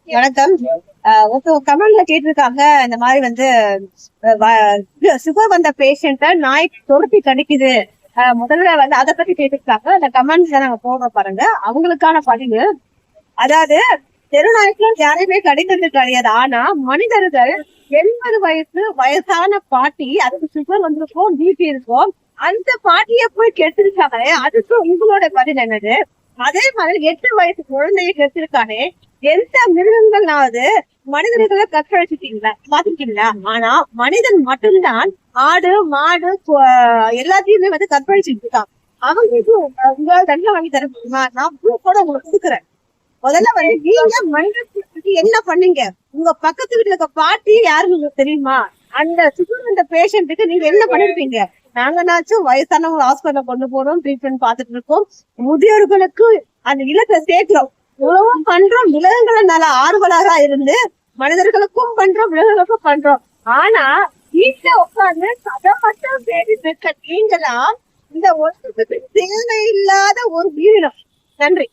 வணக்கம். கமெண்ட்ல கேட்டிருக்காங்க இந்த மாதிரி வந்து சுகர் வந்த பேஷண்ட நாய் துரத்தி கடிக்குது. முதல்ல வந்து அதை பத்தி கேட்டிருக்காங்க. அந்த கமெண்ட்ஸ் நாங்க போடுறோம் பாருங்க. அவங்களுக்கான பதிவு. அதாவது தெருநாய்க்குள்ள யாரையுமே கடிக்கிறது கிடையாது. ஆனா மனிதர்கள் 80 வயசான பாட்டி, அதுக்கு சுகர் வந்திருக்கும், பிபி இருக்கும், அந்த பாட்டிய போய் கெடுத்திருக்காங்க. அதுக்கு உங்களோட பதில் என்னது? அதே மாதிரி 8 வயசு குழந்தைய கெடுத்திருக்கானே, எந்த மிருகங்கள்னாவது மனிதர்களை கற்பழிச்சிட்டீங்களா, பாத்துருக்கீங்களா? ஆனா மனிதன் மட்டும்தான் ஆடு மாடு எல்லாத்தையுமே வந்து கற்பழிச்சுட்டு இருக்கான். அவங்களுக்கு உங்களால தண்டனை வாங்கி தர முடியுமா? நான் கூட உங்களுக்கு கொடுக்குறேன். முதல்ல வந்து நீங்க மனிதர்களுக்கு என்ன பண்ணீங்க? உங்க பக்கத்து வீட்டுல இருக்க பாட்டி யாருன்னு உங்களுக்கு தெரியுமா? அந்த சுகர் வந்த பேஷண்ட்டுக்கு நீங்க என்ன பண்ணிருப்பீங்க? நாங்கனாச்சும் வயசானவங்க ஹாஸ்பிட்டல் கொண்டு போறோம், ட்ரீட்மெண்ட் பார்த்துட்டு இருக்கோம். முதியோர்களுக்கு அந்த இலக்கை சேர்க்கிறோம், உழவும் பண்றோம், விலங்குகளை நல்ல ஆர்வலரா இருந்து மனிதர்களுக்கும் பண்றோம், விலங்குகளுக்கும் பண்றோம். ஆனா வீட்டுல உட்கார்ந்து கதை மட்டும் பேசிட்டு இருக்க நீங்களாம் இந்த ஒன்றுக்கு தேவையில்லாத ஒரு உயிரினம். நன்றி.